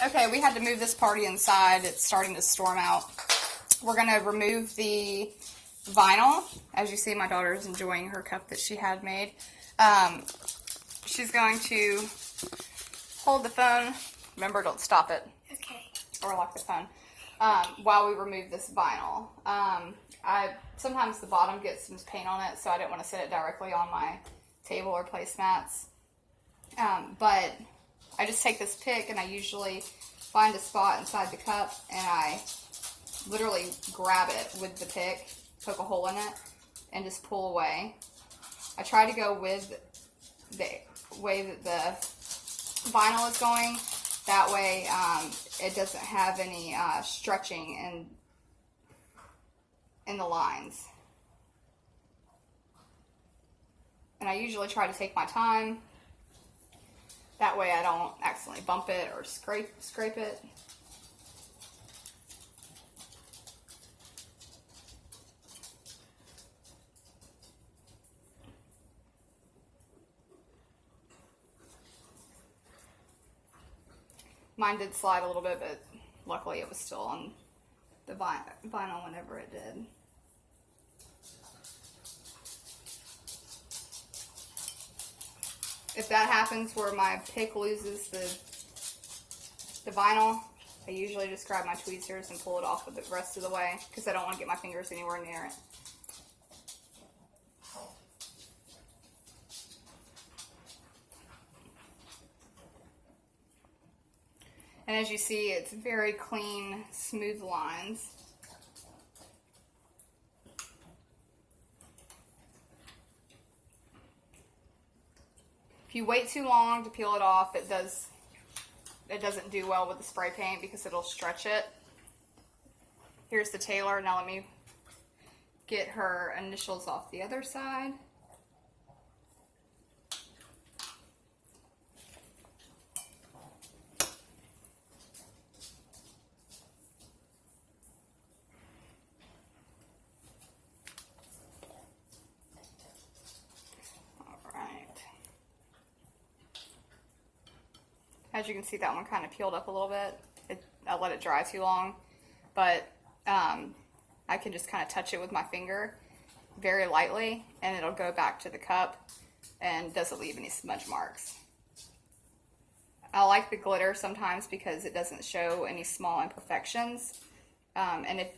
Okay, we had to move this party inside. It's starting to storm out. We're going to remove the vinyl. As you see, my daughter is enjoying her cup that she had made. She's going to hold the phone. Remember, don't stop it. Okay. Or lock the phone. While we remove this vinyl. Sometimes the bottom gets some paint on it, so I didn't want to set it directly on my table or placemats. But I just take this pick and I usually find a spot inside the cup and I literally grab it with the pick, poke a hole in it, and just pull away. I try to go with the way that the vinyl is going. That way it doesn't have any stretching in the lines. And I usually try to take my time. That way I don't accidentally bump it or scrape it. Mine did slide a little bit, but luckily it was still on the vinyl whenever it did. If that happens where my pick loses the vinyl, I usually just grab my tweezers and pull it off the rest of the way because I don't want to get my fingers anywhere near it. And as you see, it's very clean, smooth lines. If you wait too long to peel it off, it doesn't do well with the spray paint because it'll stretch it. Here's the Taylor. Now let me get her initials off the other side. As you can see, that one kind of peeled up a little bit. I let it dry too long, but I can just kind of touch it with my finger very lightly, and it'll go back to the cup and doesn't leave any smudge marks. I like the glitter sometimes because it doesn't show any small imperfections. And if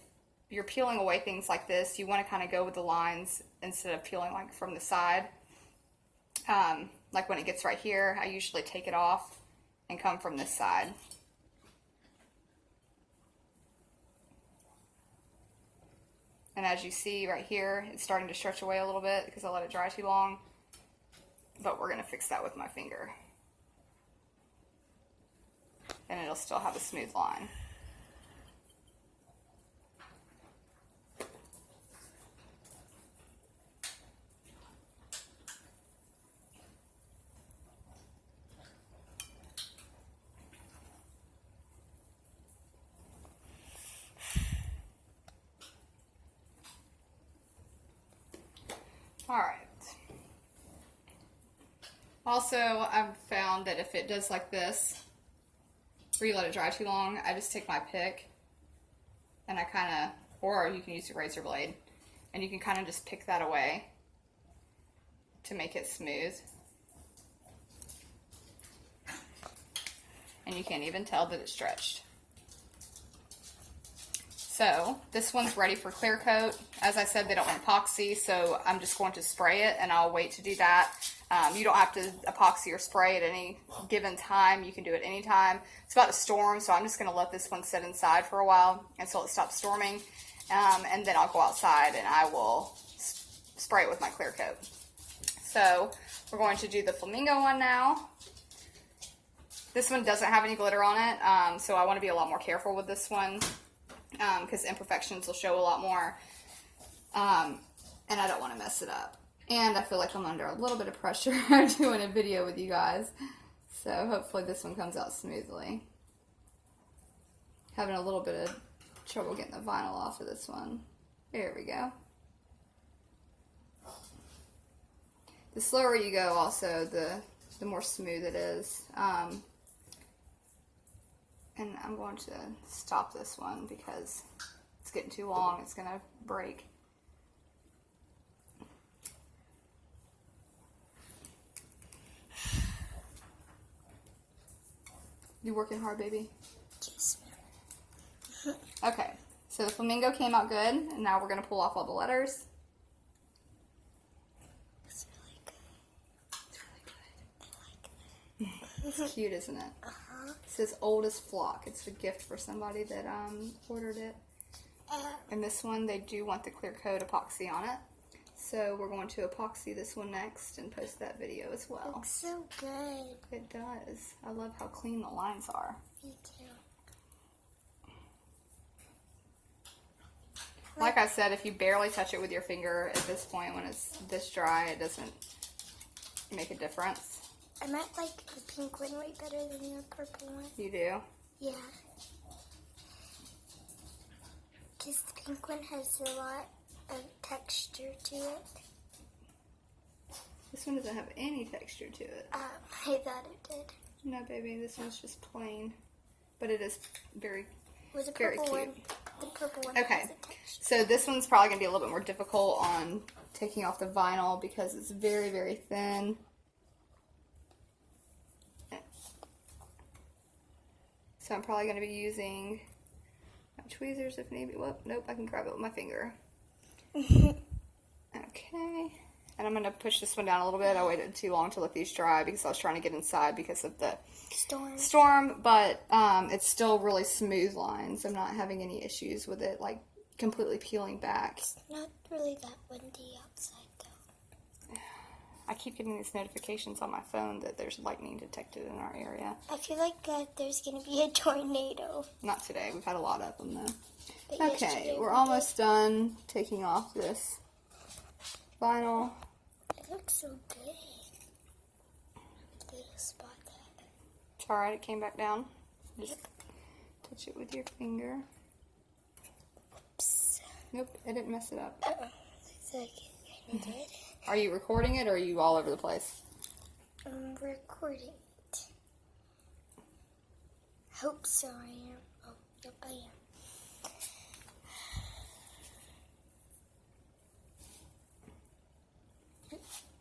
you're peeling away things like this, you want to kind of go with the lines instead of peeling like from the side. Like when it gets right here, I usually take it off and come from this side. And as you see right here, it's starting to stretch away a little bit because I let it dry too long. But we're going to fix that with my finger. And it'll still have a smooth line. Alright. Also, I've found that if it does like this, where you let it dry too long, I just take my pick and I kind of, or you can use a razor blade, and you can kind of just pick that away to make it smooth. And you can't even tell that it's stretched. So this one's ready for clear coat. As I said, they don't want epoxy, so I'm just going to spray it, and I'll wait to do that. You don't have to epoxy or spray at any given time. You can do it anytime. It's about to storm, so I'm just going to let this one sit inside for a while until it stops storming, and then I'll go outside and I will spray it with my clear coat. So we're going to do the flamingo one now. This one doesn't have any glitter on it, so I want to be a lot more careful with this one. Because imperfections will show a lot more, and I don't want to mess it up. And I feel like I'm under a little bit of pressure doing a video with you guys, so hopefully this one comes out smoothly. Having a little bit of trouble getting the vinyl off of this one. There we go. The slower you go also, the more smooth it is. And I'm going to stop this one because it's getting too long. It's going to break. You working hard, baby? Yes, ma'am. Okay, so the flamingo came out good, and now we're going to pull off all the letters. It's really good. It's really good. It's cute, isn't it? Uh-huh. It says oldest flock. It's a gift for somebody that ordered it. And this one, they do want the clear coat epoxy on it. So we're going to epoxy this one next and post that video as well. Looks so good. It does. I love how clean the lines are. Me too. Like I said, if you barely touch it with your finger at this point, when it's this dry, it doesn't make a difference. I might like the pink one way better than the purple one. You do? Yeah. Because the pink one has a lot of texture to it. This one doesn't have any texture to it. I thought it did. No, baby, this one's just plain. But it is very, With the very purple cute. one, the purple one Okay, has a texture. so this one's probably going to be a little bit more difficult on taking off the vinyl because it's very, very thin. So I'm probably going to be using my tweezers if need be. Whoop, nope, I can grab it with my finger. Okay, and I'm going to push this one down a little bit. I waited too long to let these dry because I was trying to get inside because of the storm, but it's still really smooth lines. I'm not having any issues with it, like completely peeling back. It's not really that windy outside, though. I keep getting these notifications on my phone that there's lightning detected in our area. I feel like there's going to be a tornado. Not today. We've had a lot of them, though. But Okay, yesterday we're we almost done taking off this vinyl. did. It looks so good. Little spot there. It's alright, it came back down. Just touch it with your finger. Oops. Nope, I didn't mess it up. Looks like it kind of did. Are you recording it or are you all over the place? I'm recording it. Hope so, I am. Oh, yep, I am.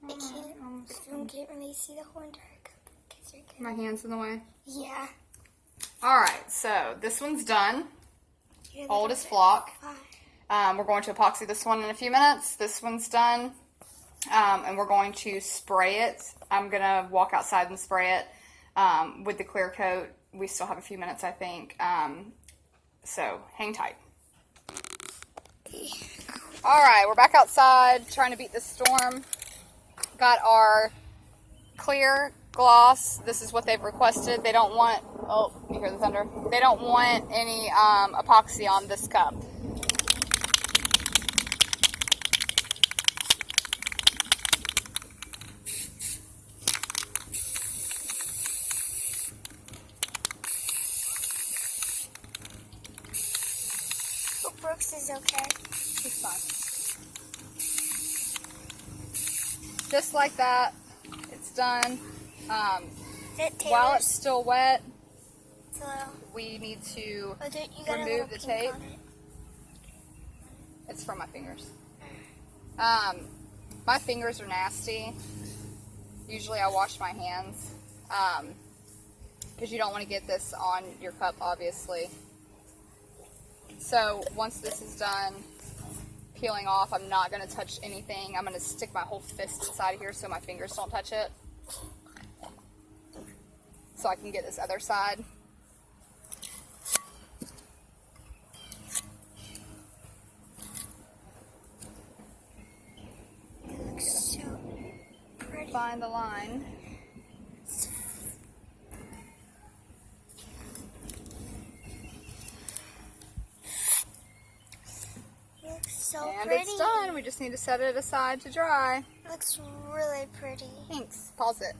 I can't really see the whole entire cup because you're My hand's in the way. Yeah. Alright, so this one's done. You're Oldest flock. far. We're going to epoxy this one in a few minutes. This one's done. And we're going to spray it. I'm going to walk outside and spray it with the clear coat. We still have a few minutes, I think. So hang tight. Alright, we're back outside trying to beat the storm. Got our clear gloss. This is what they've requested. They don't want, oh, you hear the thunder? They don't want any epoxy on this cup. Hope Brooks is okay. It's fine. Just like that, it's done. While it's still wet, It's a little, we need to oh, you got a remove little the pink tape. on it. It's from my fingers. My fingers are nasty. Usually I wash my hands because you don't want to get this on your cup, obviously. So once this is done peeling off, I'm not going to touch anything. I'm going to stick my whole fist inside of here so my fingers don't touch it. So I can get this other side. It looks so pretty. Find the line. It looks so And pretty. it's done. We just need to set it aside to dry. It looks really pretty. Thanks. Pause it.